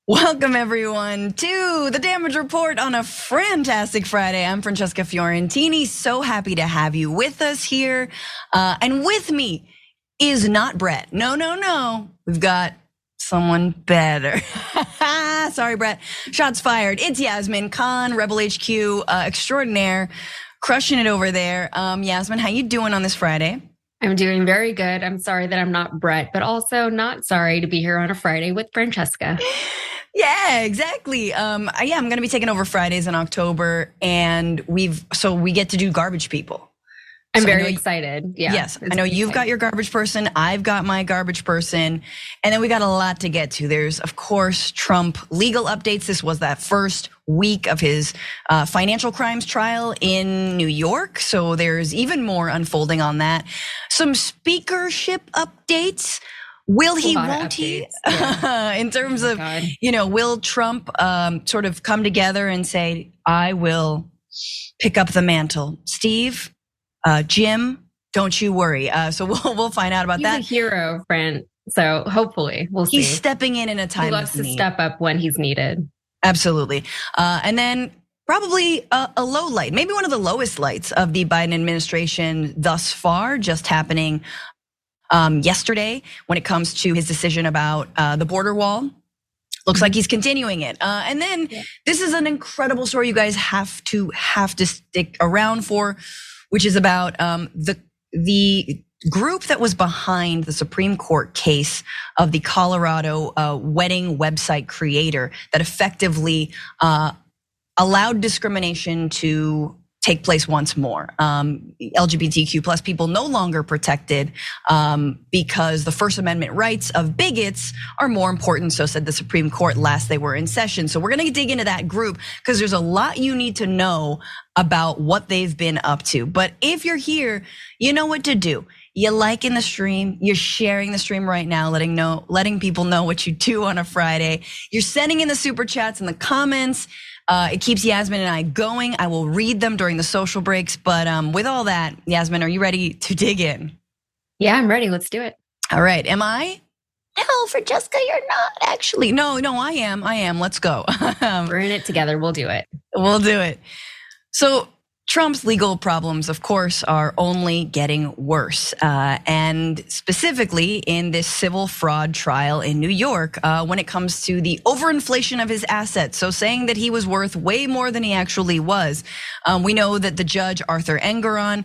Welcome everyone to the Damage Report on a fantastic Friday. I'm Francesca Fiorentini. So happy to have you with us here. And with me is not Brett. No. We've got someone better. Sorry, Brett. Shots fired. It's Yasmin Khan, Rebel HQ extraordinaire, crushing it over there. Yasmin, how you doing on this Friday? I'm doing very good. I'm sorry that I'm not Brett, but also not sorry to be here on a Friday with Francesca. Yeah, exactly. I'm going to be taking over Fridays in October, and we get to do garbage people. I'm very excited. Yeah. Yes, I know you've got your garbage person. I've got my garbage person. And then we got a lot to get to. There's, of course, Trump legal updates. This was that first week of his financial crimes trial in New York. So there's even more unfolding on that. Some speakership updates. Will he, won't he? Yeah. In terms of, will Trump sort of come together and say, I will pick up the mantle? Steve, Jim, don't you worry. So we'll find out about that. He's a hero, friend. So hopefully we'll see. He's stepping in a time of need. He loves to step up when he's needed. Absolutely. And then probably a low light, maybe one of the lowest lights of the Biden administration thus far, just happening yesterday when it comes to his decision about the border wall. Looks like he's continuing it. And then this is an incredible story you guys have to stick around for, which is about the group that was behind the Supreme Court case of the Colorado wedding website creator that effectively allowed discrimination to take place once more. LGBTQ plus people no longer protected because the First Amendment rights of bigots are more important, so said the Supreme Court last they were in session. So we're gonna dig into that group because there's a lot you need to know about what they've been up to. But if you're here, you know what to do. You're liking the stream, you're sharing the stream right now, letting people know what you do on a Friday. You're sending in the super chats and the comments. It keeps Yasmin and I going. I will read them during the social breaks. But with all that, Yasmin, are you ready to dig in? Yeah, I'm ready. Let's do it. All right. Am I? No, Francesca, you're not actually. No, I am. Let's go. We're in it together. We'll do it. We'll do it. So Trump's legal problems, of course, are only getting worse. And specifically in this civil fraud trial in New York, when it comes to the overinflation of his assets. So saying that he was worth way more than he actually was. We know that the judge, Arthur Engoron,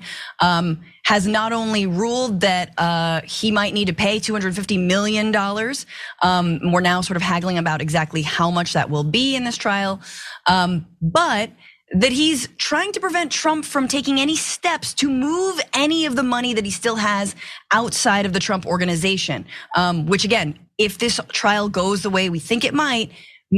has not only ruled that he might need to pay $250 million. We're now sort of haggling about exactly how much that will be in this trial. But that he's trying to prevent Trump from taking any steps to move any of the money that he still has outside of the Trump organization, which again, if this trial goes the way we think it might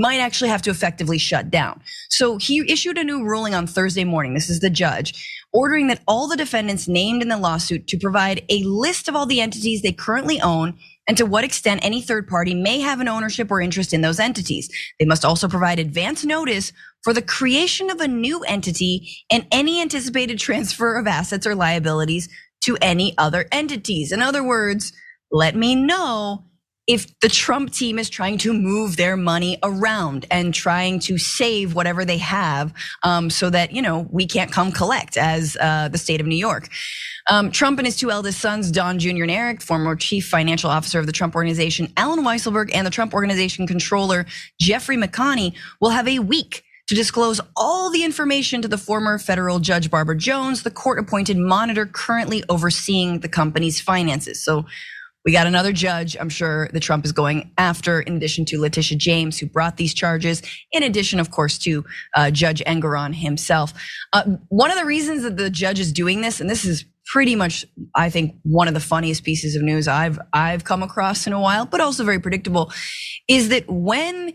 actually have to effectively shut down. So he issued a new ruling on Thursday morning, this is the judge, ordering that all the defendants named in the lawsuit to provide a list of all the entities they currently own and to what extent any third party may have an ownership or interest in those entities. They must also provide advance notice for the creation of a new entity and any anticipated transfer of assets or liabilities to any other entities. In other words, let me know if the Trump team is trying to move their money around and trying to save whatever they have so that, we can't come collect as the state of New York. Trump and his two eldest sons, Don Jr. and Eric, former chief financial officer of the Trump Organization, Alan Weisselberg, and the Trump Organization controller, Jeffrey McConney, will have a week to disclose all the information to the former federal judge Barbara Jones, the court-appointed monitor currently overseeing the company's finances. So we got another judge, I'm sure, that Trump is going after, in addition to Letitia James, who brought these charges, in addition, of course, to Judge Engoron himself. One of the reasons that the judge is doing this, and this is pretty much, I think, one of the funniest pieces of news I've come across in a while, but also very predictable, is that when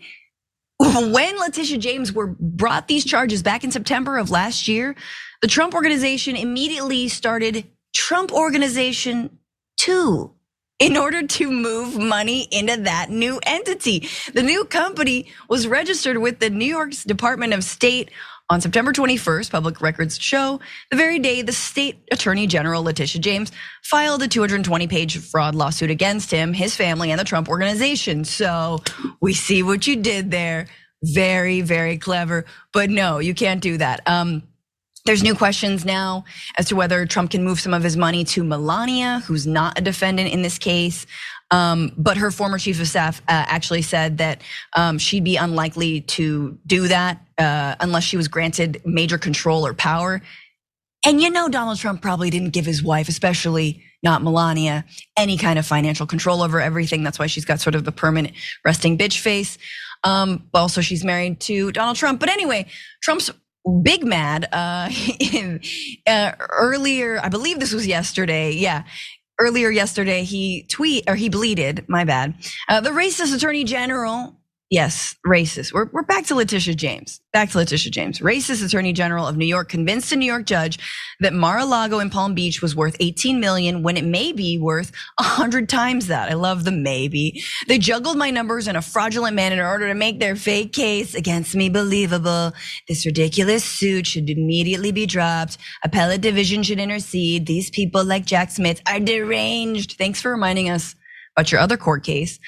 Letitia James brought these charges back in September of last year, the Trump Organization immediately started Trump Organization 2. In order to move money into that new entity. The new company was registered with the New York's Department of State On September 21st, public records show the very day the state attorney general, Letitia James, filed a 220-page fraud lawsuit against him, his family, and the Trump organization. So we see what you did there. Very, very clever. But no, you can't do that. There's new questions now as to whether Trump can move some of his money to Melania, who's not a defendant in this case. But her former chief of staff actually said that she'd be unlikely to do that unless she was granted major control or power. And Donald Trump probably didn't give his wife, especially not Melania, any kind of financial control over everything. That's why she's got sort of the permanent resting bitch face. Also, she's married to Donald Trump. But anyway, Trump's big mad earlier, I believe this was yesterday. Yeah. Earlier yesterday, he bleated, my bad. The racist attorney general, yes, racist. We're back to Letitia James. Racist attorney general of New York convinced a New York judge that Mar-a-Lago in Palm Beach was worth 18 million when it may be worth 100 times that. I love the maybe. They juggled my numbers in a fraudulent manner in order to make their fake case against me believable. This ridiculous suit should immediately be dropped. Appellate division should intercede. These people like Jack Smith are deranged. Thanks for reminding us about your other court case.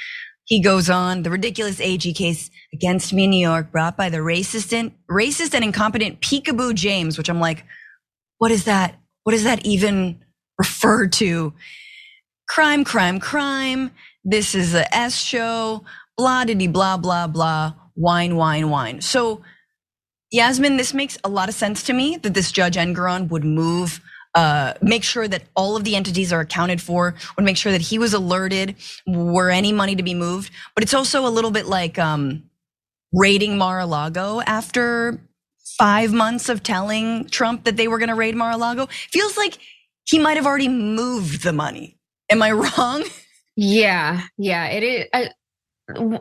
He goes on, the ridiculous AG case against me in New York brought by the racist and incompetent Peekaboo James, which I'm like, what is that? What does that even refer to? Crime. This is a S show, blah, diddy, blah, blah, blah, wine. So Yasmin, this makes a lot of sense to me that this Judge Engoron would make sure that all of the entities are accounted for, would make sure that he was alerted were any money to be moved. But it's also a little bit like raiding Mar-a-Lago after 5 months of telling Trump that they were gonna raid Mar-a-Lago. Feels like he might have already moved the money. Am I wrong? Yeah, it is.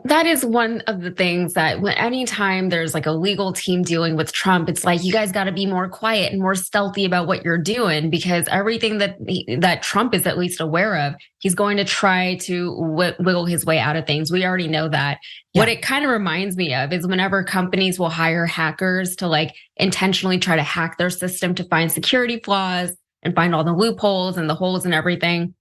That is one of the things that anytime there's like a legal team dealing with Trump, it's like, you guys got to be more quiet and more stealthy about what you're doing, because everything that Trump is at least aware of, he's going to try to wiggle his way out of things. We already know that. Yeah. What it kind of reminds me of is whenever companies will hire hackers to like intentionally try to hack their system to find security flaws and find all the loopholes and the holes and everything.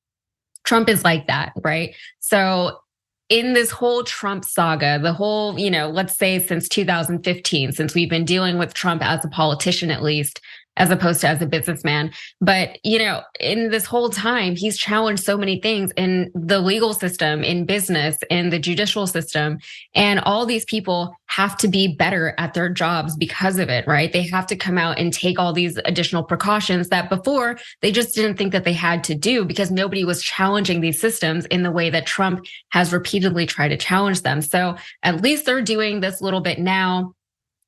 Trump is like that, right? So in this whole Trump saga, the whole, let's say since 2015, since we've been dealing with Trump as a politician, at least, as opposed to as a businessman. But, in this whole time, he's challenged so many things in the legal system, in business, in the judicial system. And all these people have to be better at their jobs because of it, right? They have to come out and take all these additional precautions that before they just didn't think that they had to do, because nobody was challenging these systems in the way that Trump has repeatedly tried to challenge them. So at least they're doing this little bit now.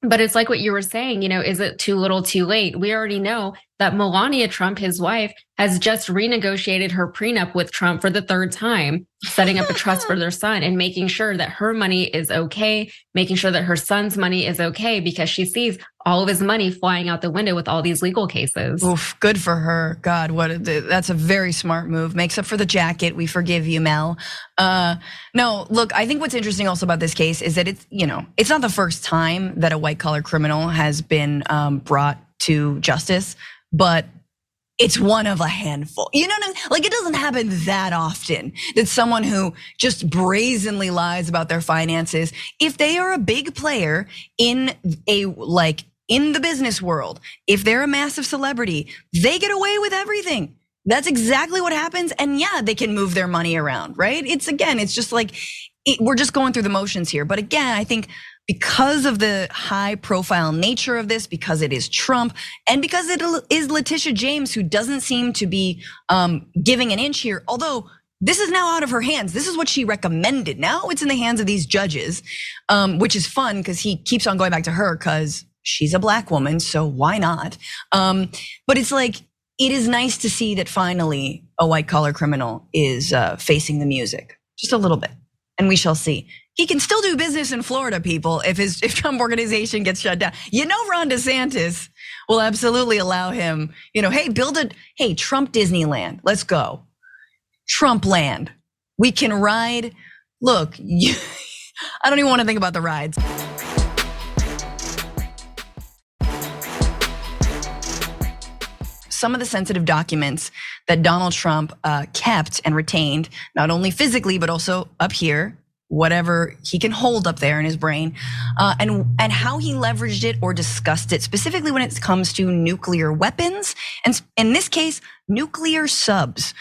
But it's like what you were saying, is it too little too late? We already know that Melania Trump, his wife, has just renegotiated her prenup with Trump for the third time, setting up a trust for their son and making sure that her money is okay, making sure that her son's money is okay, because she sees all of his money flying out the window with all these legal cases. Oof, good for her. God, that's a very smart move. Makes up for the jacket. We forgive you, Mel. No, look, I think what's interesting also about this case is that it's not the first time that a white collar criminal has been brought to justice, but it's one of a handful. You know what I mean? Like, it doesn't happen that often that someone who just brazenly lies about their finances, if they are a big player in the business world, if they're a massive celebrity, they get away with everything. That's exactly what happens. And yeah, they can move their money around, right? It's just like, we're just going through the motions here. But again, I think because of the high profile nature of this, because it is Trump, and because it is Letitia James, who doesn't seem to be giving an inch here, although this is now out of her hands. This is what she recommended. Now it's in the hands of these judges, which is fun because he keeps on going back to her because she's a black woman, so why not? But it's like, it is nice to see that finally a white collar criminal is facing the music, just a little bit, and we shall see. He can still do business in Florida, people, if Trump organization gets shut down. Ron DeSantis will absolutely allow him, hey, Trump Disneyland, let's go. Trump land, we can ride. Look, I don't even want to think about the rides. some of the sensitive documents that Donald Trump kept and retained, not only physically, but also up here, whatever he can hold up there in his brain, and how he leveraged it or discussed it, specifically when it comes to nuclear weapons, and in this case, nuclear subs.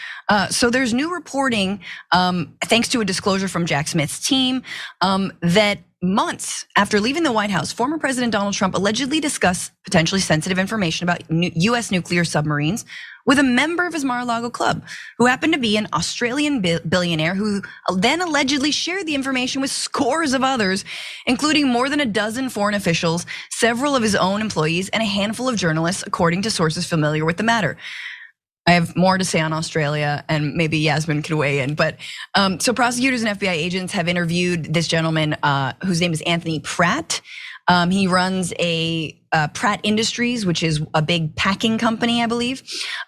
So there's new reporting, thanks to a disclosure from Jack Smith's team, that months after leaving the White House, former President Donald Trump allegedly discussed potentially sensitive information about US nuclear submarines with a member of his Mar-a-Lago club, who happened to be an Australian billionaire who then allegedly shared the information with scores of others, including more than a dozen foreign officials, several of his own employees, and a handful of journalists, according to sources familiar with the matter. I have more to say on Australia, and maybe Yasmin can weigh in. But so prosecutors and FBI agents have interviewed this gentleman whose name is Anthony Pratt. He runs a Pratt Industries, which is a big packing company, I believe.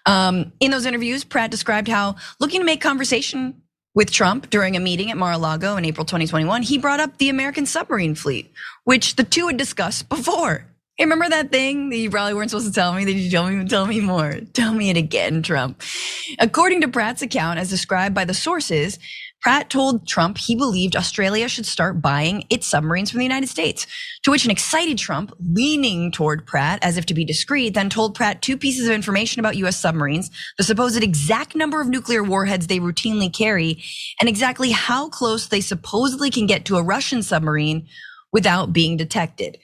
In those interviews, Pratt described how, looking to make conversation with Trump during a meeting at Mar-a-Lago in April 2021, he brought up the American submarine fleet, which the two had discussed before. Hey, remember that thing that you probably weren't supposed to tell me? That you tell me more. Tell me it again, Trump. According to Pratt's account, as described by the sources, Pratt told Trump he believed Australia should start buying its submarines from the United States. To which an excited Trump, leaning toward Pratt as if to be discreet, then told Pratt two pieces of information about US submarines, the supposed exact number of nuclear warheads they routinely carry, and exactly how close they supposedly can get to a Russian submarine without being detected.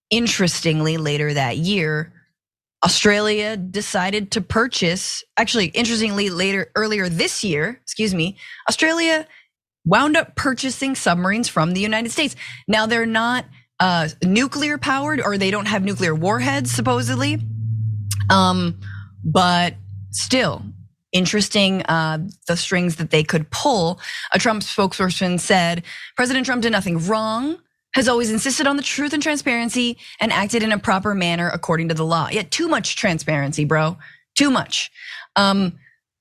Interestingly, later that year, Australia decided to purchase, earlier this year, Australia wound up purchasing submarines from the United States. Now they're not nuclear powered, or they don't have nuclear warheads supposedly. But still interesting, the strings that they could pull. A Trump spokesperson said, President Trump did nothing wrong, has always insisted on the truth and transparency, and acted in a proper manner according to the law. Yeah, too much transparency, bro, too much.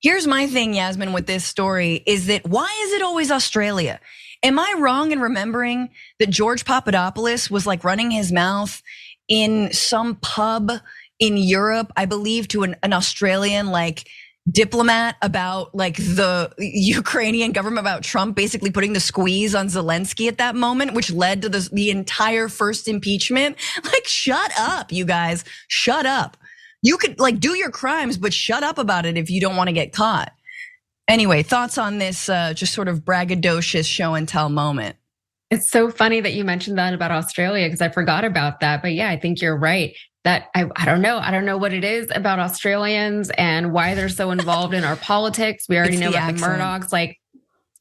Here's my thing, Yasmin, with this story is that why is it always Australia? Am I wrong in remembering that George Papadopoulos was like running his mouth in some pub in Europe, I believe, to an Australian like diplomat about like the Ukrainian government, about Trump basically putting the squeeze on Zelensky at that moment, which led to the entire first impeachment? Like, shut up, you guys, shut up. You could like do your crimes, but shut up about it if you don't want to get caught. Anyway, thoughts on this just sort of braggadocious show and tell moment? It's so funny that you mentioned that about Australia, because I forgot about that. But yeah, I think you're right. That I don't know. I don't know what it is about Australians and why they're so involved in our politics. We already know about the Murdochs. Like,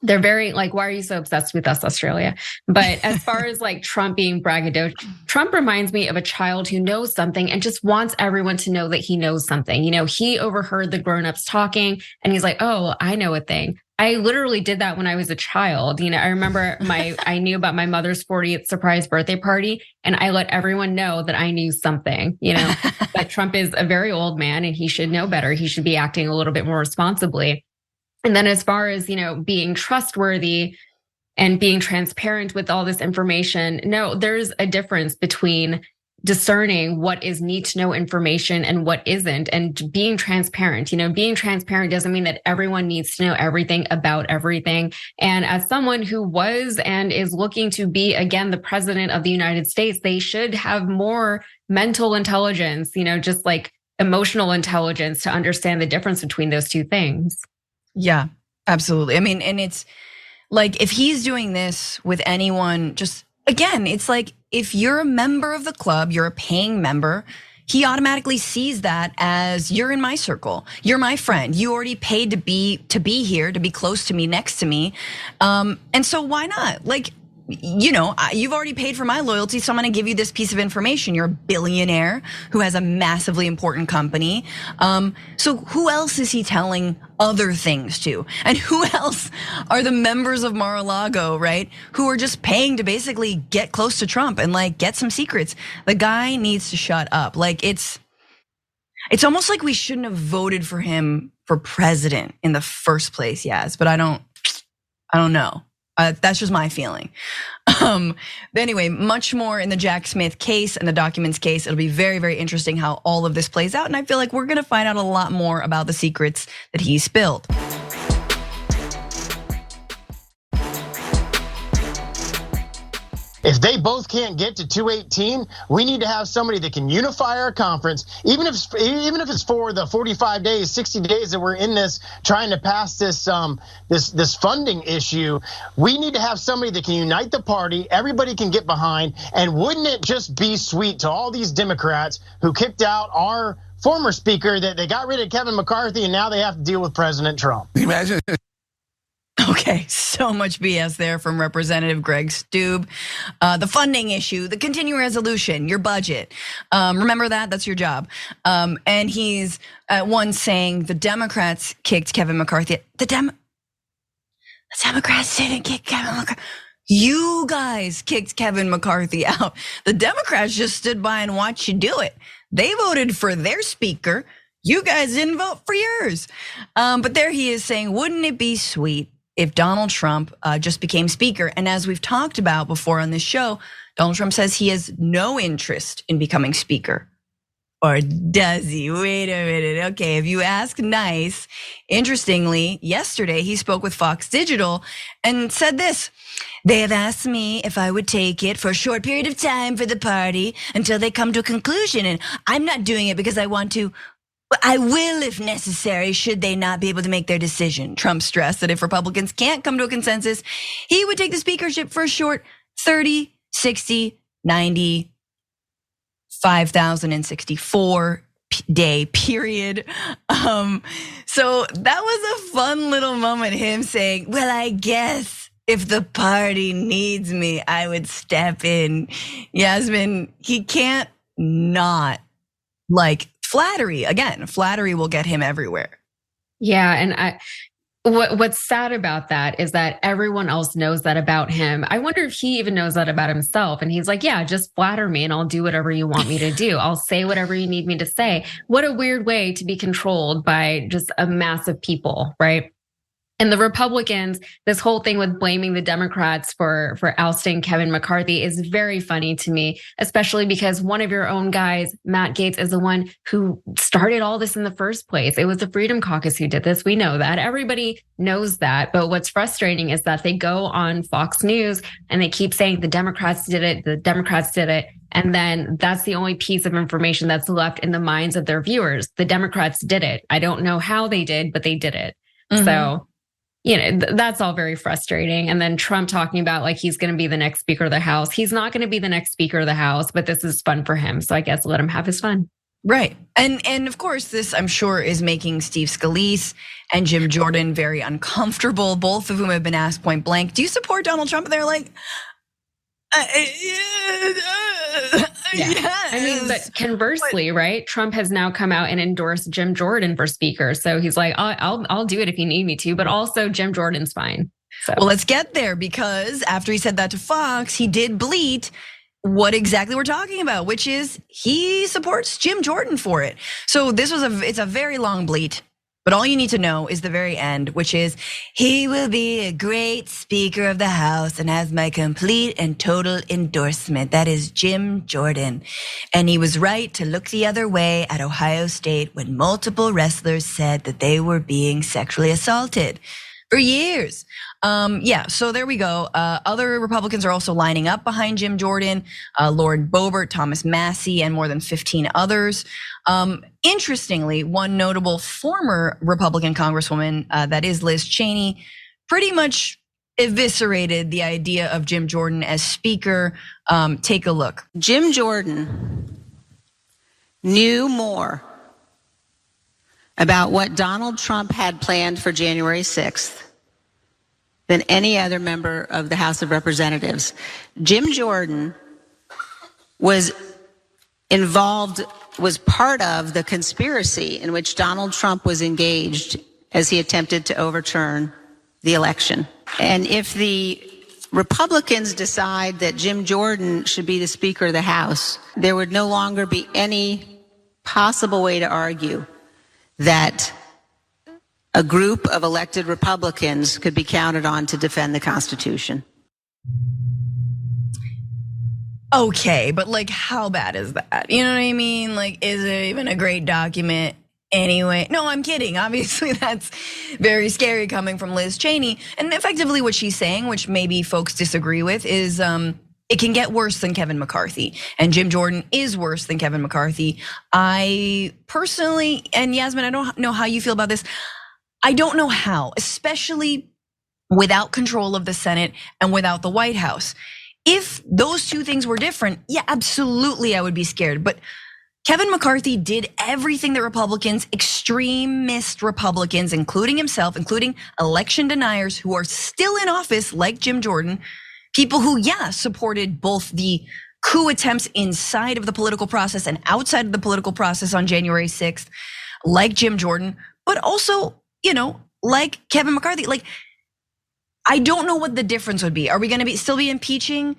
they're very like, why are you so obsessed with us, Australia? But as far as like Trump being braggadocious, Trump reminds me of a child who knows something and just wants everyone to know that he knows something. You know, he overheard the grownups talking and he's like, oh, I know a thing. I literally did that when I was a child. You know, I remember I knew about my mother's 40th surprise birthday party, and I let everyone know that I knew something, you know. But Trump is a very old man and he should know better. He should be acting a little bit more responsibly. And then as far as, you know, being trustworthy and being transparent with all this information, no, there's a difference between discerning what is need to know information and what isn't, and being transparent. You know, being transparent doesn't mean that everyone needs to know everything about everything. And as someone who was and is looking to be again the president of the United States, they should have more mental intelligence, you know, just like emotional intelligence to understand the difference between those two things. Yeah, absolutely. I mean, and it's like, if he's doing this with anyone, just again, it's like, if you're a member of the club, you're a paying member, he automatically sees that as you're in my circle, you're my friend, you already paid to be here, to be close to me, next to me. And so why not? Like, you know, you've already paid for my loyalty, so I'm gonna give you this piece of information. You're a billionaire who has a massively important company. So who else is he telling other things to? And who else are the members of Mar-a-Lago, right? Who are just paying to basically get close to Trump and like get some secrets. The guy needs to shut up. Like, it's almost like we shouldn't have voted for him for president in the first place, yes. But I don't know. That's just my feeling. But anyway, much more in the Jack Smith case and the documents case. It'll be very, very interesting how all of this plays out. And I feel like we're gonna find out a lot more about the secrets that he spilled. If they both can't get to 218, we need to have somebody that can unify our conference, even if it's for the 45 days, 60 days that we're in this, trying to pass this this funding issue. We need to have somebody that can unite the party, everybody can get behind, and wouldn't it just be sweet to all these Democrats who kicked out our former speaker that they got rid of Kevin McCarthy and now they have to deal with President Trump? Imagine. Okay, so much BS there from Representative Greg Stube. The funding issue, the continuing resolution, your budget. Remember that? That's your job. And he's at once saying the Democrats kicked Kevin McCarthy. The Democrats didn't kick Kevin McCarthy. You guys kicked Kevin McCarthy out. The Democrats just stood by and watched you do it. They voted for their speaker. You guys didn't vote for yours. But there he is saying, wouldn't it be sweet if Donald Trump just became speaker? And as we've talked about before on this show, Donald Trump says he has no interest in becoming speaker. Or does he? Wait a minute. Okay, if you ask nice. Interestingly, yesterday he spoke with Fox Digital and said this: they have asked me if I would take it for a short period of time for the party until they come to a conclusion. And I'm not doing it because I want to. I will if necessary, should they not be able to make their decision. Trump stressed that if Republicans can't come to a consensus, he would take the speakership for a short 30, 60, 90, 5,064 day period. So that was a fun little moment, him saying, well, I guess if the party needs me, I would step in. Yasmin, he can't not like flattery. Again, flattery will get him everywhere. Yeah, and what's sad about that is that everyone else knows that about him. I wonder if he even knows that about himself. And he's like, yeah, just flatter me and I'll do whatever you want me to do. I'll say whatever you need me to say. What a weird way to be controlled by just a mass of people, right? And the Republicans, this whole thing with blaming the Democrats for ousting Kevin McCarthy is very funny to me, especially because one of your own guys, Matt Gaetz, is the one who started all this in the first place. It was the Freedom Caucus who did this. We know that. Everybody knows that. But what's frustrating is that they go on Fox News and they keep saying the Democrats did it, the Democrats did it. And then that's the only piece of information that's left in the minds of their viewers. The Democrats did it. I don't know how they did, but they did it. Mm-hmm. So, you know, that's all very frustrating. And then Trump talking about like he's going to be the next Speaker of the House. He's not going to be the next Speaker of the House, but this is fun for him. So I guess let him have his fun. Right. And of course, this I'm sure is making Steve Scalise and Jim Jordan very uncomfortable, both of whom have been asked point blank, do you support Donald Trump? They're like, yes. I mean, but conversely, right? Trump has now come out and endorsed Jim Jordan for speaker. So he's like, I'll do it if you need me to, but also Jim Jordan's fine. So. Well, let's get there, because after he said that to Fox, he did bleat what exactly we're talking about, which is he supports Jim Jordan for it. So this was it's a very long bleat. But all you need to know is the very end, which is he will be a great Speaker of the House and has my complete and total endorsement. That is Jim Jordan. And he was right to look the other way at Ohio State when multiple wrestlers said that they were being sexually assaulted for years. Yeah, so there we go. Other Republicans are also lining up behind Jim Jordan, Lauren Boebert, Thomas Massey, and more than 15 others. Interestingly, one notable former Republican Congresswoman, that is Liz Cheney, pretty much eviscerated the idea of Jim Jordan as Speaker. Take a look. Jim Jordan knew more about what Donald Trump had planned for January 6th than any other member of the House of Representatives. Jim Jordan was involved, was part of the conspiracy in which Donald Trump was engaged as he attempted to overturn the election. And if the Republicans decide that Jim Jordan should be the Speaker of the House, there would no longer be any possible way to argue that a group of elected Republicans could be counted on to defend the Constitution. Okay, but like, how bad is that? You know what I mean? Like, is it even a great document anyway? No, I'm kidding. Obviously, that's very scary coming from Liz Cheney. And effectively what she's saying, which maybe folks disagree with, is it can get worse than Kevin McCarthy. And Jim Jordan is worse than Kevin McCarthy. I personally, and Yasmin, I don't know how you feel about this. I don't know how, especially without control of the Senate and without the White House. If those two things were different, yeah, absolutely, I would be scared. But Kevin McCarthy did everything that Republicans, extremist Republicans, including himself, including election deniers who are still in office, like Jim Jordan, people who, yeah, supported both the coup attempts inside of the political process and outside of the political process on January 6th, like Jim Jordan, but also, like Kevin McCarthy. Like, I don't know what the difference would be. Are we gonna still be impeaching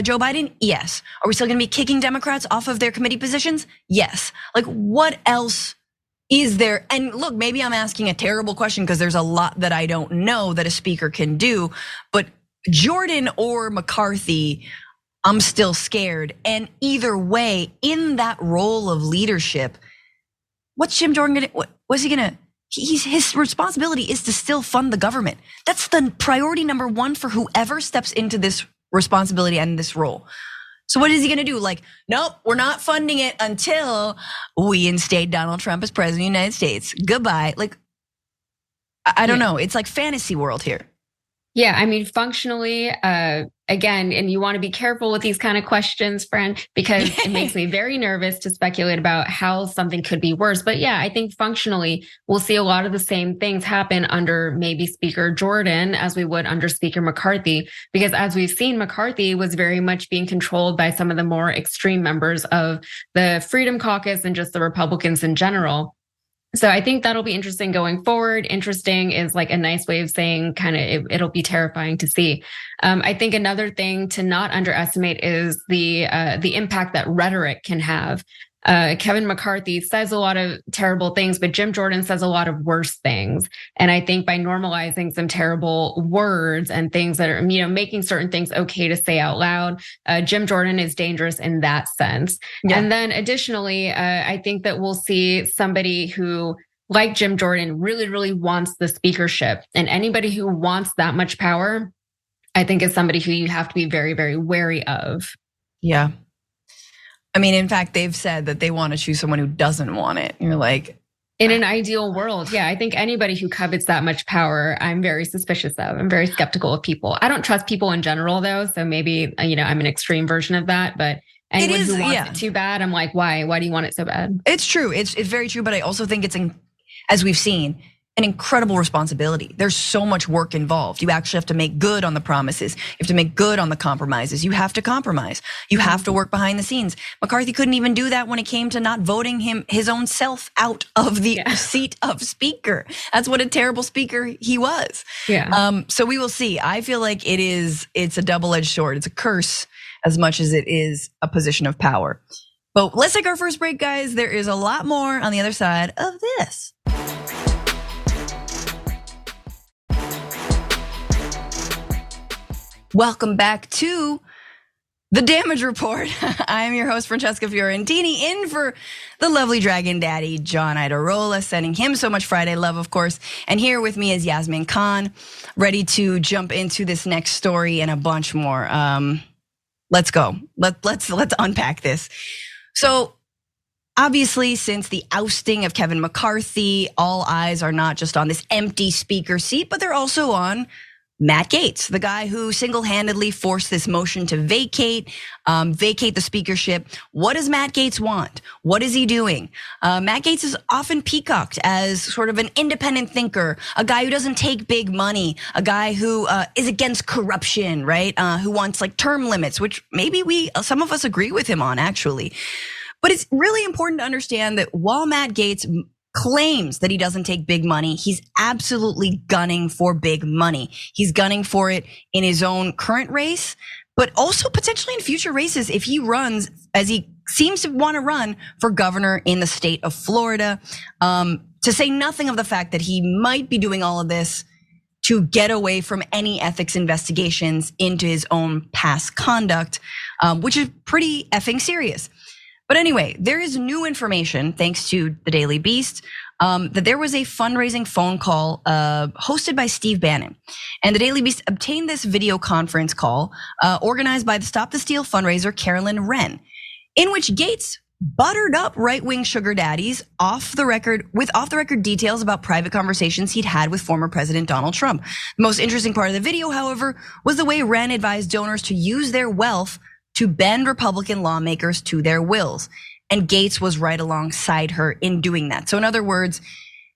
Joe Biden? Yes. Are we still gonna be kicking Democrats off of their committee positions? Yes. Like, what else is there? And look, maybe I'm asking a terrible question because there's a lot that I don't know that a speaker can do, but Jordan or McCarthy, I'm still scared. And either way, in that role of leadership, what's Jim Jordan gonna, what's he gonna? His responsibility is to still fund the government. That's the priority number one for whoever steps into this responsibility and this role. So what is he gonna do? Like, nope, we're not funding it until we instate Donald Trump as president of the United States. Goodbye. Like, I don't know. It's like fantasy world here. Yeah, I mean, functionally, again, and you want to be careful with these kind of questions, Fran, because it makes me very nervous to speculate about how something could be worse. But yeah, I think functionally, we'll see a lot of the same things happen under maybe Speaker Jordan as we would under Speaker McCarthy, because as we've seen, McCarthy was very much being controlled by some of the more extreme members of the Freedom Caucus and just the Republicans in general. So I think that'll be interesting going forward. Interesting is like a nice way of saying kind of it'll be terrifying to see. I think another thing to not underestimate is the impact that rhetoric can have. Kevin McCarthy says a lot of terrible things, but Jim Jordan says a lot of worse things. And I think by normalizing some terrible words and things that are, making certain things okay to say out loud, Jim Jordan is dangerous in that sense. Yeah. And then additionally, I think that we'll see somebody who, like Jim Jordan, really, really wants the speakership. And anybody who wants that much power, I think is somebody who you have to be very, very wary of. Yeah. I mean, in fact, they've said that they want to choose someone who doesn't want it. You're like, in an ideal world, yeah, I think anybody who covets that much power, I'm very suspicious of. I'm very skeptical of people. I don't trust people in general, though. So maybe, I'm an extreme version of that. But anyone who wants it too bad, I'm like, why? Why do you want it so bad? It's true. It's very true. But I also think it's, as we've seen, an incredible responsibility. There's so much work involved. You actually have to make good on the promises. You have to make good on the compromises. You have to compromise. You have to work behind the scenes. McCarthy couldn't even do that when it came to not voting his own self out of the seat of speaker. That's what a terrible speaker he was. Yeah. So we will see. I feel like it's a double-edged sword. It's a curse as much as it is a position of power. But let's take our first break, guys. There is a lot more on the other side of this. Welcome back to The Damage Report. I am your host, Francesca Fiorentini, in for the lovely Dragon Daddy, John Idarola, sending him so much Friday love, of course. And here with me is Yasmin Khan, ready to jump into this next story and a bunch more. Let's go. Let's unpack this. So obviously, since the ousting of Kevin McCarthy, all eyes are not just on this empty speaker seat, but they're also on Matt Gaetz, the guy who single-handedly forced this motion to vacate the speakership. What does Matt Gaetz want? What is he doing? Matt Gaetz is often peacocked as sort of an independent thinker, a guy who doesn't take big money, a guy who is against corruption, right? Who wants like term limits, which maybe some of us agree with him on actually. But it's really important to understand that while Matt Gaetz claims that he doesn't take big money, he's absolutely gunning for big money. He's gunning for it in his own current race, but also potentially in future races if he runs, as he seems to want to run, for governor in the state of Florida. To say nothing of the fact that he might be doing all of this to get away from any ethics investigations into his own past conduct, which is pretty effing serious. But anyway, there is new information, thanks to the Daily Beast, that there was a fundraising phone call hosted by Steve Bannon. And the Daily Beast obtained this video conference call organized by the Stop the Steal fundraiser, Carolyn Wren, in which Gaetz buttered up right-wing sugar daddies off the record details about private conversations he'd had with former President Donald Trump. The most interesting part of the video, however, was the way Wren advised donors to use their wealth to bend Republican lawmakers to their wills. And Gaetz was right alongside her in doing that. So in other words,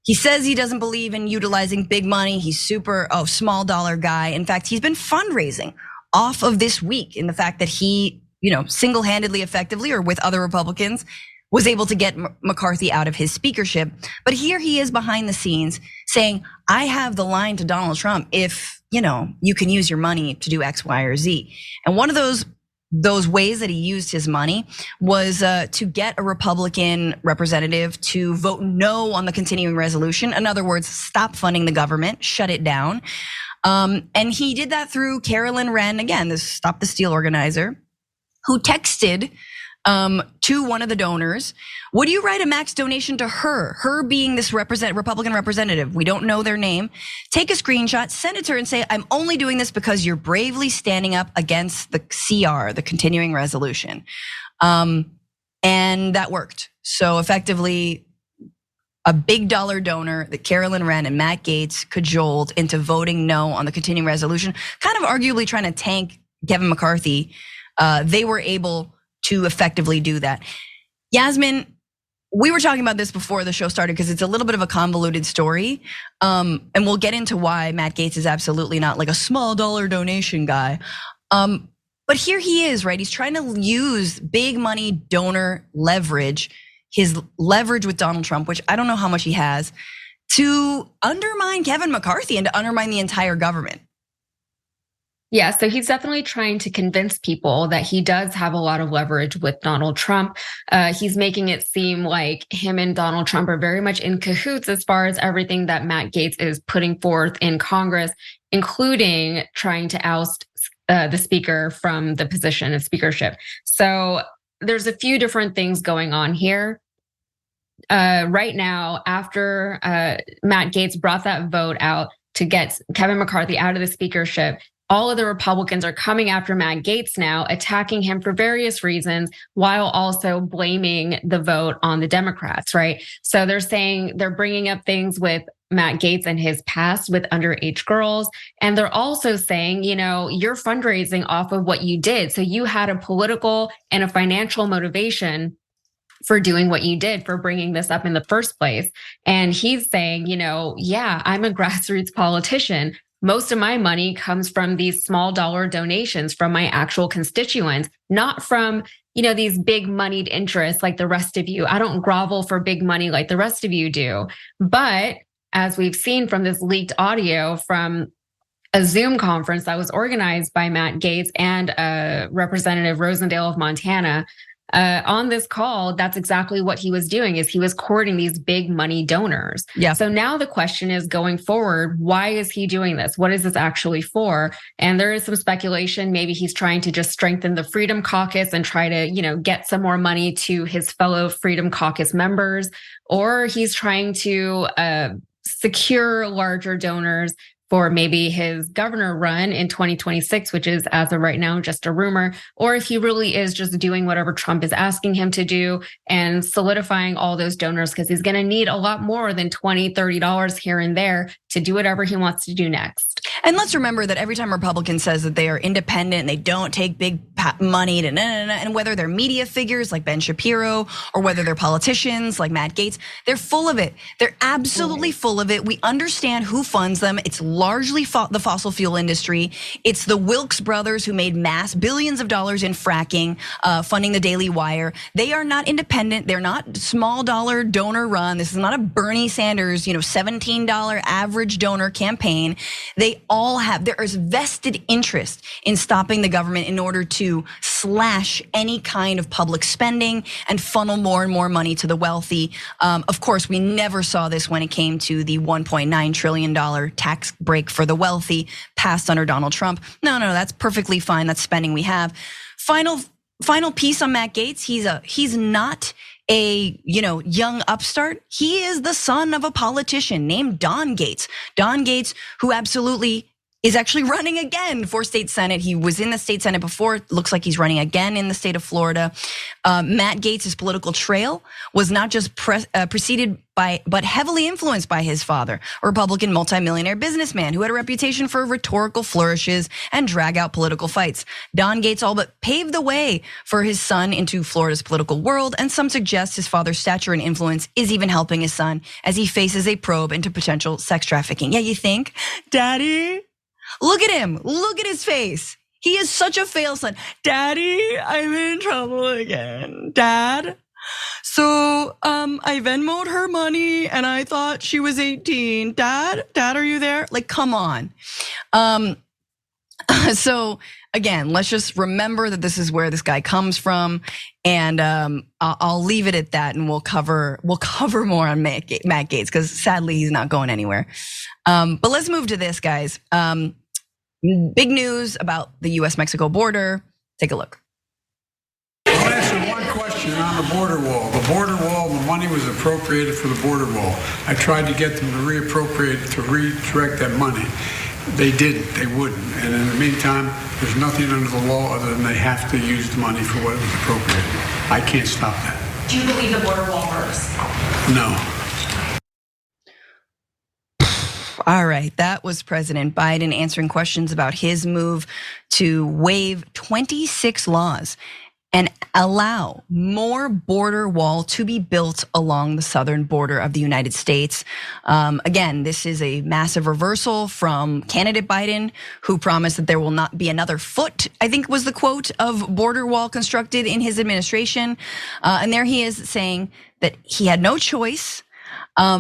he says he doesn't believe in utilizing big money. He's super small dollar guy. In fact, he's been fundraising off of this week in the fact that he, single-handedly, effectively, or with other Republicans, was able to get McCarthy out of his speakership. But here he is behind the scenes saying, I have the line to Donald Trump if, you can use your money to do X, Y, or Z. And one of those ways that he used his money was to get a Republican representative to vote no on the continuing resolution. In other words, stop funding the government, shut it down. And he did that through Carolyn Wren, again, this Stop the Steal organizer, who texted to one of the donors, would you write a max donation to her? Her being this Republican representative. We don't know their name. Take a screenshot, send it to her and say, I'm only doing this because you're bravely standing up against the CR, the continuing resolution. And that worked. So effectively, a big dollar donor that Carolyn Wren and Matt Gaetz cajoled into voting no on the continuing resolution, kind of arguably trying to tank Kevin McCarthy. They were able to effectively do that. Yasmin, we were talking about this before the show started because it's a little bit of a convoluted story. And we'll get into why Matt Gaetz is absolutely not like a small dollar donation guy. But here he is, right? He's trying to use big money donor leverage, his leverage with Donald Trump, which I don't know how much he has, to undermine Kevin McCarthy and to undermine the entire government. Yeah, so he's definitely trying to convince people that he does have a lot of leverage with Donald Trump. He's making it seem like him and Donald Trump are very much in cahoots as far as everything that Matt Gaetz is putting forth in Congress, including trying to oust the speaker from the position of speakership. So there's a few different things going on here. Right now, after Matt Gaetz brought that vote out to get Kevin McCarthy out of the speakership, all of the Republicans are coming after Matt Gaetz now, attacking him for various reasons, while also blaming the vote on the Democrats, right? So they're saying they're bringing up things with Matt Gaetz and his past with underage girls. And they're also saying, you're fundraising off of what you did. So you had a political and a financial motivation for doing what you did, for bringing this up in the first place. And he's saying, yeah, I'm a grassroots politician. Most of my money comes from these small dollar donations from my actual constituents, not from, these big moneyed interests like the rest of you. I don't grovel for big money like the rest of you do. But as we've seen from this leaked audio from a Zoom conference that was organized by Matt Gaetz and Representative Rosendale of Montana, on this call, that's exactly what he was doing, is he was courting these big money donors. Yeah. So now the question is, going forward, why is he doing this? What is this actually for? And there is some speculation. Maybe he's trying to just strengthen the Freedom Caucus and try to, get some more money to his fellow Freedom Caucus members, or he's trying to secure larger donors for maybe his governor run in 2026, which is, as of right now, just a rumor, or if he really is just doing whatever Trump is asking him to do and solidifying all those donors, because he's going to need a lot more than $20, $30 here and there to do whatever he wants to do next. And let's remember that every time a Republican says that they are independent and they don't take big money to and whether they're media figures like Ben Shapiro or whether they're politicians like Matt Gaetz, they're full of it. They're absolutely full of it. We understand who funds them. It's largely the fossil fuel industry. It's the Wilkes brothers who made billions of dollars in fracking, funding the Daily Wire. They are not independent. They're not small dollar donor run. This is not a Bernie Sanders, $17 average donor campaign. They all have, there is vested interest in stopping the government in order to slash any kind of public spending and funnel more and more money to the wealthy. Of course, we never saw this when it came to the $1.9 trillion tax break for the wealthy passed under Donald Trump. No, that's perfectly fine. That's spending we have. Final piece on Matt Gaetz. He's not a young upstart. He is the son of a politician named Don Gaetz. Don Gaetz, who absolutely is actually running again for state senate. He was in the state senate before. It looks like he's running again in the state of Florida. Matt Gaetz's political trail was not just preceded by, but heavily influenced by his father, a Republican multimillionaire businessman who had a reputation for rhetorical flourishes and drag out political fights. Don Gaetz all but paved the way for his son into Florida's political world, and some suggest his father's stature and influence is even helping his son as he faces a probe into potential sex trafficking. Yeah, you think, Daddy? Look at him, look at his face. He is such a fail son. Daddy, I'm in trouble again. Dad, so I Venmoed her money and I thought she was 18. Dad, are you there? Like, come on. So again, let's just remember that this is where this guy comes from, and I'll leave it at that, and we'll cover more on Matt Gaetz because sadly he's not going anywhere. But let's move to this, guys. Big news about the US-Mexico border. Take a look. I'll answer one question on the border wall. The border wall, the money was appropriated for the border wall. I tried to get them to reappropriate, to redirect that money. They didn't, they wouldn't. And in the meantime, there's nothing under the law other than they have to use the money for what it was appropriated. I can't stop that. Do you believe the border wall works? No. All right, that was President Biden answering questions about his move to waive 26 laws and allow more border wall to be built along the southern border of the United States. Again, this is a massive reversal from candidate Biden, who promised that there will not be another foot, I think was the quote, of border wall constructed in his administration. And there he is saying that he had no choice.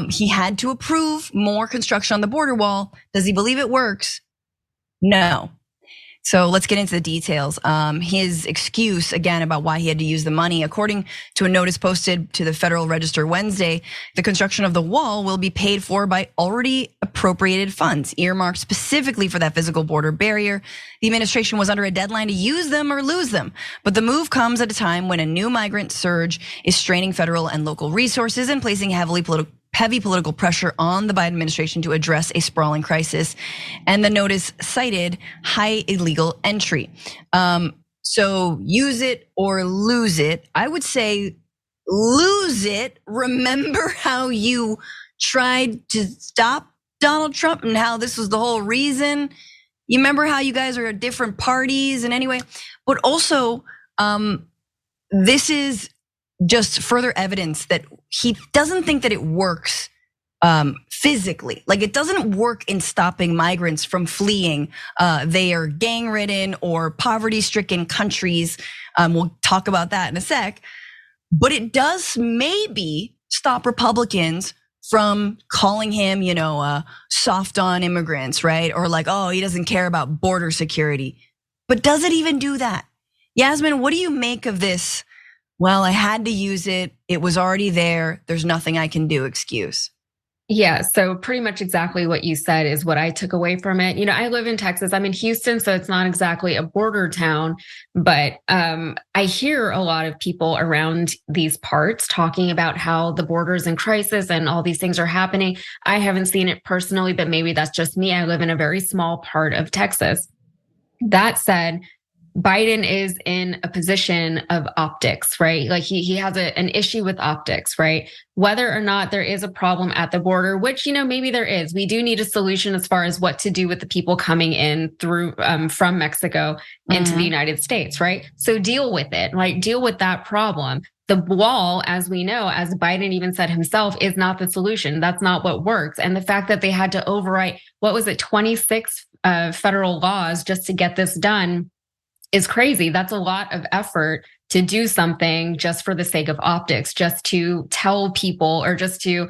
He had to approve more construction on the border wall. Does he believe it works? No. So let's get into the details. His excuse again about why he had to use the money, according to a notice posted to the Federal Register Wednesday, the construction of the wall will be paid for by already appropriated funds earmarked specifically for that physical border barrier. The administration was under a deadline to use them or lose them, but the move comes at a time when a new migrant surge is straining federal and local resources and placing heavy political pressure on the Biden administration to address a sprawling crisis. And the notice cited high illegal entry. So use it or lose it. I would say lose it. Remember how you tried to stop Donald Trump and how this was the whole reason? You remember how you guys are at different parties and anyway, but also this is just further evidence that he doesn't think that it works physically. Like, it doesn't work in stopping migrants from fleeing. They are gang-ridden or poverty-stricken countries. We'll talk about that in a sec. But it does maybe stop Republicans from calling him, soft on immigrants, right? Or like, oh, he doesn't care about border security. But does it even do that? Yasmin, what do you make of this? Well, I had to use it. It was already there. There's nothing I can do excuse. Yeah, so pretty much exactly what you said is what I took away from it. I live in Texas. I'm in Houston, so it's not exactly a border town, but I hear a lot of people around these parts talking about how the border's in crisis and all these things are happening. I haven't seen it personally, but maybe that's just me. I live in a very small part of Texas. That said, Biden is in a position of optics, right? Like he has an issue with optics, right? Whether or not there is a problem at the border, which, maybe there is. We do need a solution as far as what to do with the people coming in through from Mexico into the United States, right? So deal with it, like deal with that problem. The wall, as we know, as Biden even said himself, is not the solution. That's not what works. And the fact that they had to overwrite, 26 federal laws just to get this done is crazy. That's a lot of effort to do something just for the sake of optics, just to tell people or just to,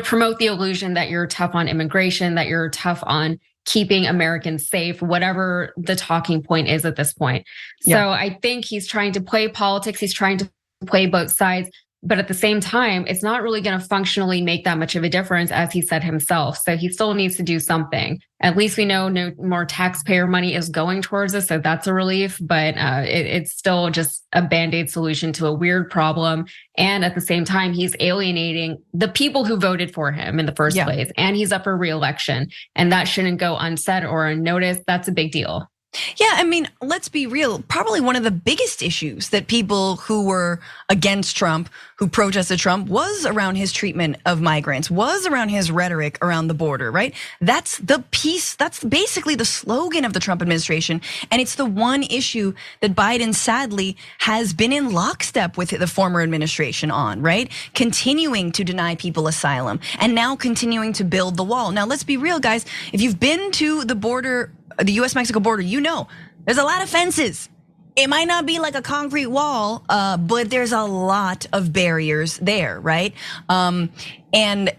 promote the illusion that you're tough on immigration, that you're tough on keeping Americans safe, whatever the talking point is at this point. So I think he's trying to play politics. He's trying to play both sides. But at the same time, it's not really going to functionally make that much of a difference, as he said himself. So he still needs to do something. At least we know no more taxpayer money is going towards this, so that's a relief. But it's still just a Band-Aid solution to a weird problem. And at the same time, he's alienating the people who voted for him in the first place. And he's up for re-election. And that shouldn't go unsaid or unnoticed. That's a big deal. Yeah, I mean, let's be real. Probably one of the biggest issues that people who were against Trump, who protested Trump, was around his treatment of migrants, was around his rhetoric around the border, right? That's the piece, that's basically the slogan of the Trump administration. And it's the one issue that Biden sadly has been in lockstep with the former administration on, right? Continuing to deny people asylum and now continuing to build the wall. Now, let's be real, guys. If you've been to the border, the US-Mexico border, you know, there's a lot of fences. It might not be like a concrete wall, but there's a lot of barriers there, right? And,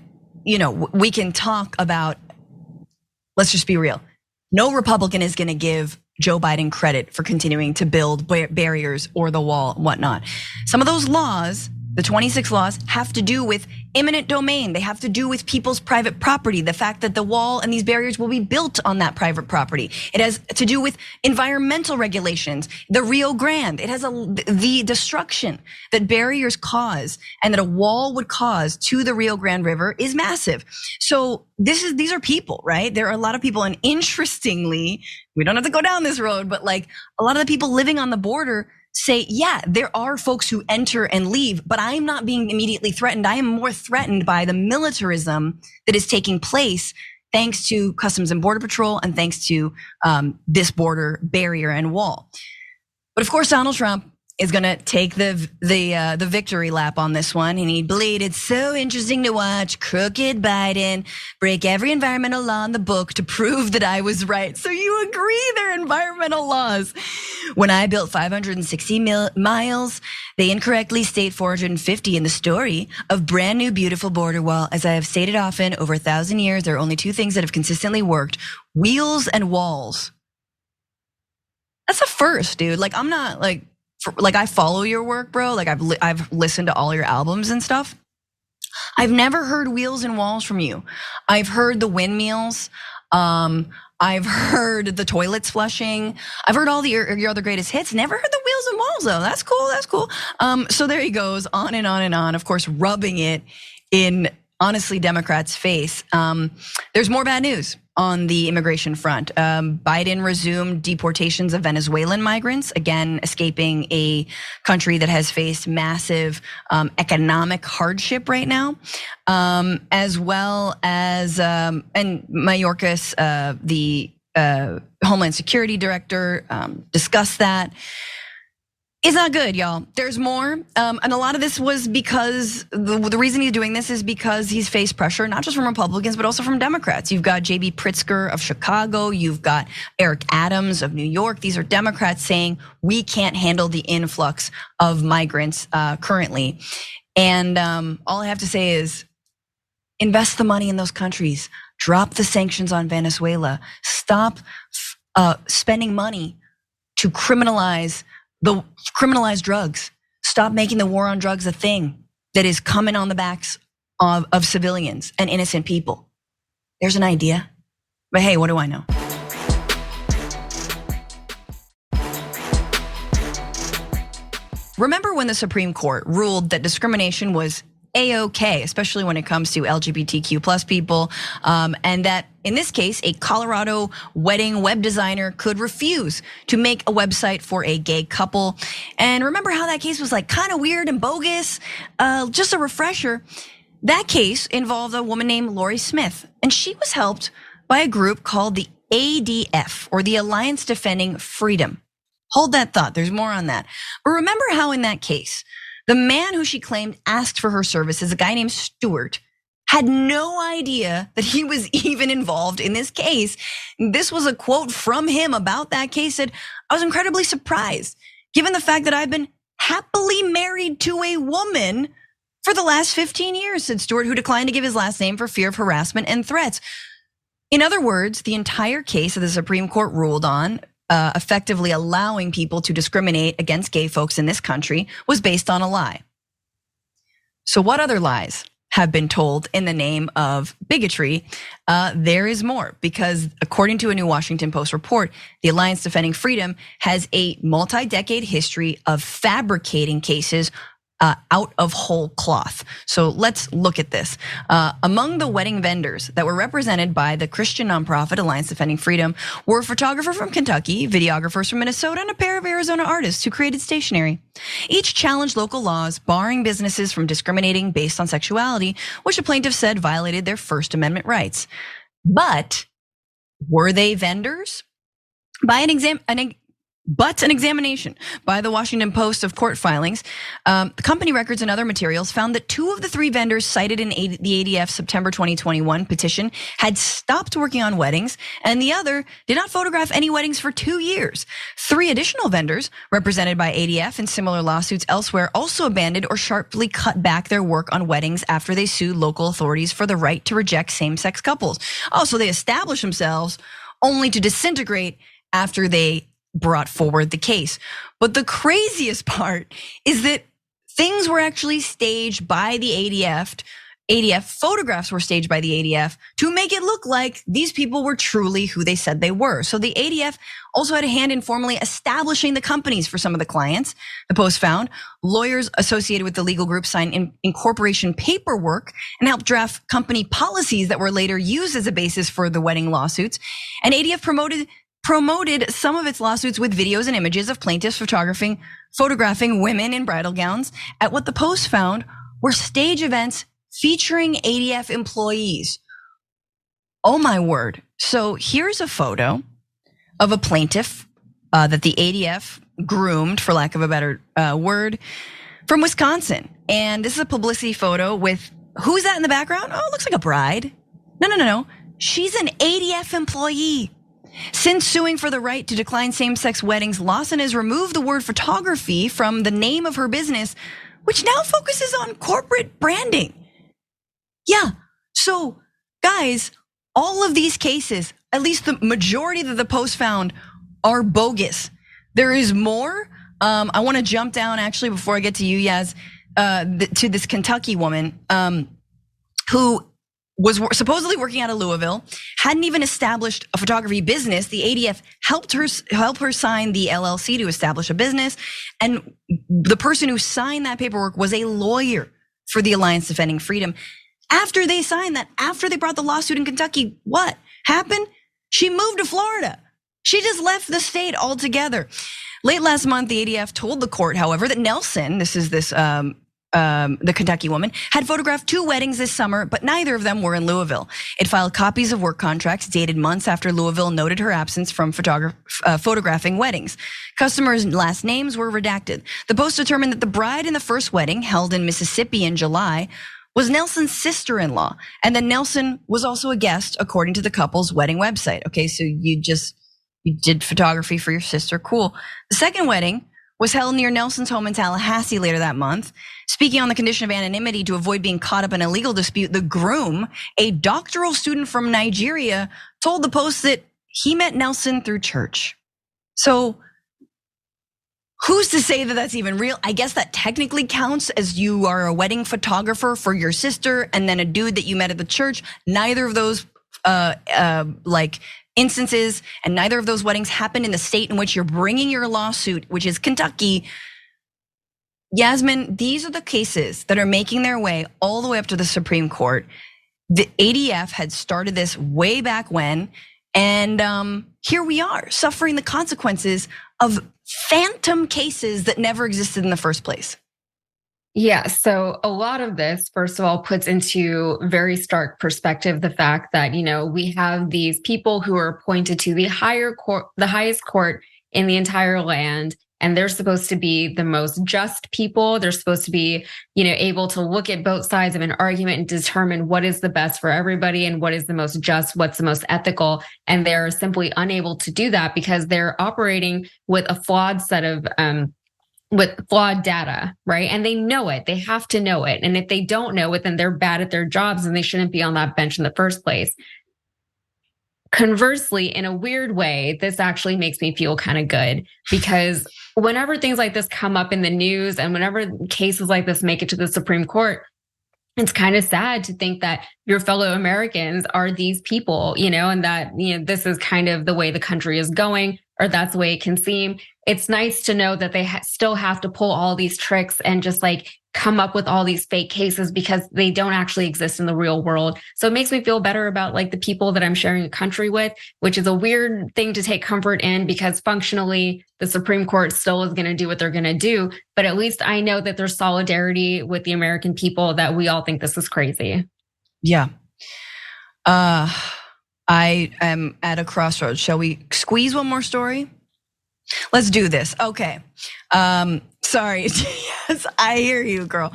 you know, we can talk about, let's just be real. No Republican is gonna give Joe Biden credit for continuing to build barriers or the wall and whatnot. Some of those laws, the 26 laws, have to do with eminent domain. They have to do with people's private property. The fact that the wall and these barriers will be built on that private property. It has to do with environmental regulations, the Rio Grande. It has the destruction that barriers cause and that a wall would cause to the Rio Grande River is massive. So these are people, right? There are a lot of people, and interestingly, we don't have to go down this road, but like a lot of the people living on the border say, yeah, there are folks who enter and leave, but I'm not being immediately threatened. I am more threatened by the militarism that is taking place thanks to Customs and Border Patrol and thanks to this border barrier and wall. But of course, Donald Trump is gonna take the victory lap on this one. And he bleated, so interesting to watch crooked Biden break every environmental law in the book to prove that I was right. So you agree they're environmental laws. When I built 560 miles, they incorrectly state 450 in the story of brand new beautiful border wall. As I have stated often, over 1,000 years, there are only two things that have consistently worked: wheels and walls. That's a first, dude. Like, I'm not like I follow your work, bro. Like I've listened to all your albums and stuff. I've never heard wheels and walls from you. I've heard the windmills. I've heard the toilets flushing. I've heard all your other greatest hits. Never heard the wheels and walls though. That's cool. That's cool. So there he goes, on and on and on. Of course, rubbing it in, honestly, Democrats' face. There's more bad news on the immigration front. Biden resumed deportations of Venezuelan migrants, again, escaping a country that has faced massive economic hardship right now, as well as, and Mayorkas, the Homeland Security Director, discussed that. It's not good, y'all. There's more, and a lot of this was because the reason he's doing this is because he's faced pressure, not just from Republicans, but also from Democrats. You've got J.B. Pritzker of Chicago, you've got Eric Adams of New York. These are Democrats saying we can't handle the influx of migrants currently. And all I have to say is invest the money in those countries, drop the sanctions on Venezuela, stop spending money to criminalize drugs. Stop making the war on drugs a thing that is coming on the backs of civilians and innocent people. There's an idea. But hey, what do I know? Remember when the Supreme Court ruled that discrimination was A-OK, especially when it comes to LGBTQ plus people, and that in this case, a Colorado wedding web designer could refuse to make a website for a gay couple. And remember how that case was like kind of weird and bogus? Just a refresher, that case involved a woman named Lori Smith, and she was helped by a group called the ADF, or the Alliance Defending Freedom. Hold that thought, there's more on that. But remember how in that case, the man who she claimed asked for her services, a guy named Stewart, had no idea that he was even involved in this case. This was a quote from him about that case. Said, I was incredibly surprised, given the fact that I've been happily married to a woman for the last 15 years, said Stewart, who declined to give his last name for fear of harassment and threats. In other words, the entire case that the Supreme Court ruled on, effectively allowing people to discriminate against gay folks in this country, was based on a lie. So what other lies have been told in the name of bigotry? There is more, because according to a new Washington Post report, the Alliance Defending Freedom has a multi-decade history of fabricating cases out of whole cloth. So let's look at this. Among the wedding vendors that were represented by the Christian nonprofit Alliance Defending Freedom were a photographer from Kentucky, videographers from Minnesota, and a pair of Arizona artists who created stationery. Each challenged local laws barring businesses from discriminating based on sexuality, which the plaintiff said violated their First Amendment rights. But were they vendors? An examination by the Washington Post of court filings, the company records and other materials found that 2 of the 3 vendors cited in the ADF September 2021 petition had stopped working on weddings, and the other did not photograph any weddings for 2 years. 3 additional vendors represented by ADF in similar lawsuits elsewhere also abandoned or sharply cut back their work on weddings after they sued local authorities for the right to reject same-sex couples. Also, they established themselves only to disintegrate after they brought forward the case. But the craziest part is that things were actually staged by the ADF, photographs were staged by the ADF to make it look like these people were truly who they said they were. So the ADF also had a hand in formally establishing the companies for some of the clients. The Post found lawyers associated with the legal group signed incorporation paperwork and helped draft company policies that were later used as a basis for the wedding lawsuits. And ADF promoted some of its lawsuits with videos and images of plaintiffs photographing women in bridal gowns at what the Post found were stage events featuring ADF employees. Oh my word. So here's a photo of a plaintiff that the ADF groomed, for lack of a better word, from Wisconsin. And this is a publicity photo with, who's that in the background? Oh, it looks like a bride. No. She's an ADF employee. Since suing for the right to decline same-sex weddings, Lawson has removed the word photography from the name of her business, which now focuses on corporate branding. Yeah, so guys, all of these cases, at least the majority that the Post found, are bogus. There is more. I want to jump down actually before I get to you, Yaz, to this Kentucky woman who was supposedly working out of Louisville, hadn't even established a photography business. The ADF helped her sign the LLC to establish a business. And the person who signed that paperwork was a lawyer for the Alliance Defending Freedom. After they signed that, after they brought the lawsuit in Kentucky, what happened? She moved to Florida. She just left the state altogether. Late last month, the ADF told the court, however, that Nelson, the Kentucky woman, had photographed 2 weddings this summer, but neither of them were in Louisville. It filed copies of work contracts dated months after Louisville noted her absence from photographing weddings. Customers' last names were redacted. The Post determined that the bride in the first wedding, held in Mississippi in July, was Nelson's sister-in-law, and that Nelson was also a guest, according to the couple's wedding website. Okay, so you did photography for your sister, cool. The second wedding was held near Nelson's home in Tallahassee later that month. Speaking on the condition of anonymity to avoid being caught up in a legal dispute, the groom, a doctoral student from Nigeria, told the Post that he met Nelson through church. So who's to say that that's even real? I guess that technically counts as you are a wedding photographer for your sister and then a dude that you met at the church. Neither of those instances and neither of those weddings happened in the state in which you're bringing your lawsuit, which is Kentucky. Yasmin, these are the cases that are making their way all the way up to the Supreme Court. The ADF had started this way back when, and here we are suffering the consequences of phantom cases that never existed in the first place. Yeah, so a lot of this, first of all, puts into very stark perspective the fact that, we have these people who are appointed to the highest court in the entire land, and they're supposed to be the most just people. They're supposed to be, able to look at both sides of an argument and determine what is the best for everybody and what is the most just, what's the most ethical. And they're simply unable to do that because they're operating with a flawed set of with flawed data, right? And they know it. They have to know it. And if they don't know it, then they're bad at their jobs and they shouldn't be on that bench in the first place. Conversely, in a weird way, this actually makes me feel kind of good, because whenever things like this come up in the news and whenever cases like this make it to the Supreme Court, it's kind of sad to think that your fellow Americans are these people, and that, this is kind of the way the country is going, or that's the way it can seem. It's nice to know that they still have to pull all these tricks and just like come up with all these fake cases because they don't actually exist in the real world. So it makes me feel better about like the people that I'm sharing a country with, which is a weird thing to take comfort in, because functionally the Supreme Court still is going to do what they're going to do. But at least I know that there's solidarity with the American people, that we all think this is crazy. Yeah. I am at a crossroads. Shall we squeeze one more story? Let's do this. Okay. Sorry. Yes, I hear you, girl.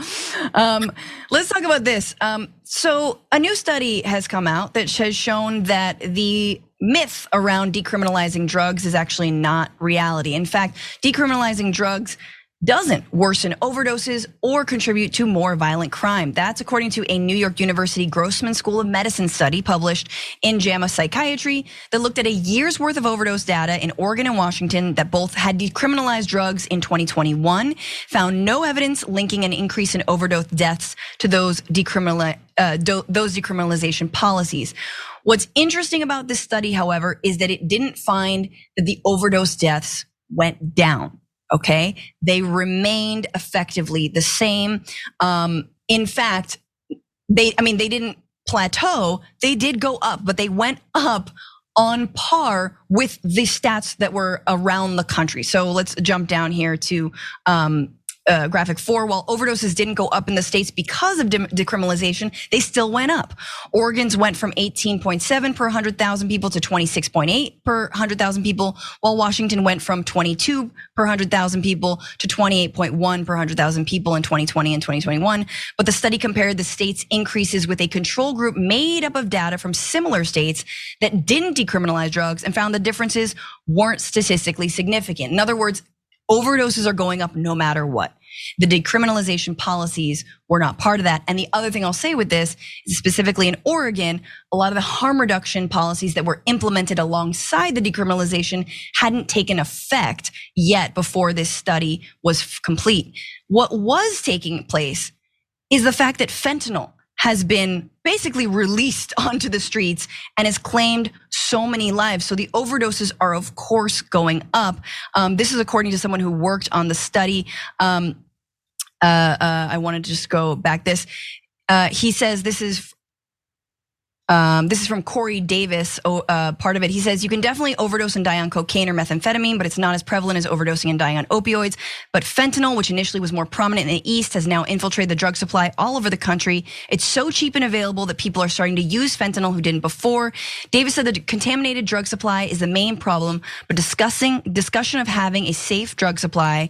Let's talk about this. So a new study has come out that has shown that the myth around decriminalizing drugs is actually not reality. In fact, decriminalizing drugs doesn't worsen overdoses or contribute to more violent crime. That's according to a New York University Grossman School of Medicine study published in JAMA Psychiatry that looked at a year's worth of overdose data in Oregon and Washington that both had decriminalized drugs in 2021, found no evidence linking an increase in overdose deaths to those decriminalization policies. What's interesting about this study, however, is that it didn't find that the overdose deaths went down. Okay, they remained effectively the same. In fact, they didn't plateau. They did go up, but they went up on par with the stats that were around the country. So let's jump down here to graphic 4. While overdoses didn't go up in the states because of decriminalization, they still went up. Oregon's went from 18.7 per 100,000 people to 26.8 per 100,000 people, while Washington went from 22 per 100,000 people to 28.1 per 100,000 people in 2020 and 2021. But the study compared the states' increases with a control group made up of data from similar states that didn't decriminalize drugs and found the differences weren't statistically significant. In other words, overdoses are going up no matter what. The decriminalization policies were not part of that. And the other thing I'll say with this is, specifically in Oregon, a lot of the harm reduction policies that were implemented alongside the decriminalization hadn't taken effect yet before this study was complete. What was taking place is the fact that fentanyl has been basically released onto the streets and has claimed so many lives. So the overdoses are, of course, going up. This is according to someone who worked on the study. I wanted to just go back this. He says this is from Corey Davis, part of it. He says, you can definitely overdose and die on cocaine or methamphetamine, but it's not as prevalent as overdosing and dying on opioids. But fentanyl, which initially was more prominent in the East, has now infiltrated the drug supply all over the country. It's so cheap and available that people are starting to use fentanyl who didn't before. Davis said the contaminated drug supply is the main problem, but discussion of having a safe drug supply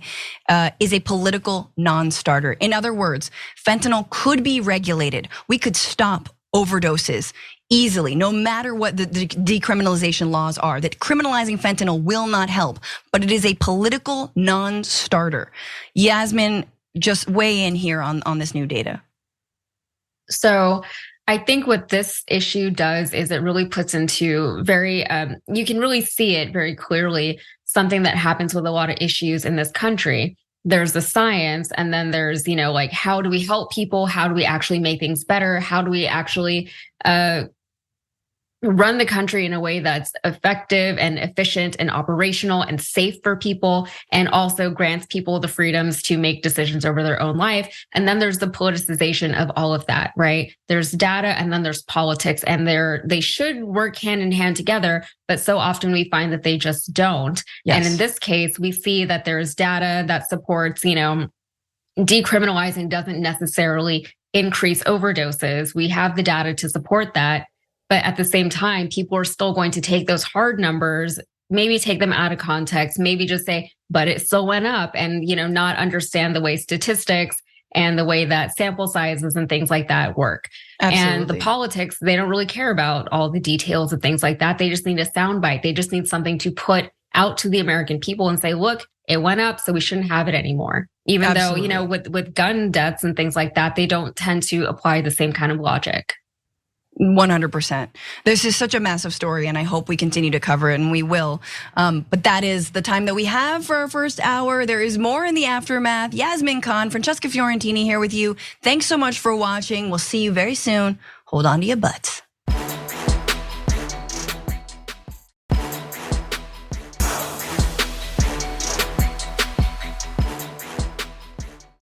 is a political non-starter. In other words, fentanyl could be regulated. We could stop overdoses easily, no matter what the decriminalization laws are. That criminalizing fentanyl will not help, but it is a political non-starter. Yasmin, just weigh in here on this new data. So I think what this issue does is it really puts into very, you can really see it very clearly, something that happens with a lot of issues in this country. There's the science, and then there's, like, how do we help people? How do we actually make things better? How do we actually run the country in a way that's effective and efficient and operational and safe for people, and also grants people the freedoms to make decisions over their own life? And then there's the politicization of all of that, right? There's data, and then there's politics, and they should work hand in hand together, but so often we find that they just don't. Yes. And in this case, we see that there's data that supports, decriminalizing doesn't necessarily increase overdoses. We have the data to support that. But at the same time, people are still going to take those hard numbers, maybe take them out of context, maybe just say, but it still went up, and, not understand the way statistics and the way that sample sizes and things like that work. Absolutely. And the politics, they don't really care about all the details and things like that. They just need a soundbite. They just need something to put out to the American people and say, look, it went up, so we shouldn't have it anymore. Even Absolutely. Though, with gun deaths and things like that, they don't tend to apply the same kind of logic. 100%. This is such a massive story, and I hope we continue to cover it, and we will. But that is the time that we have for our first hour. There is more in the aftermath. Yasmin Khan, Francesca Fiorentini here with you. Thanks so much for watching. We'll see you very soon. Hold on to your butts.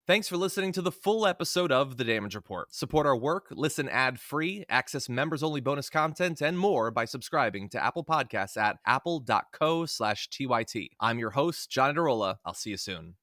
Thanks for listening to the full episode of The Damage Report. Support our work, listen ad-free, access members-only bonus content, and more by subscribing to Apple Podcasts at apple.co/TYT. I'm your host, John Adarola. I'll see you soon.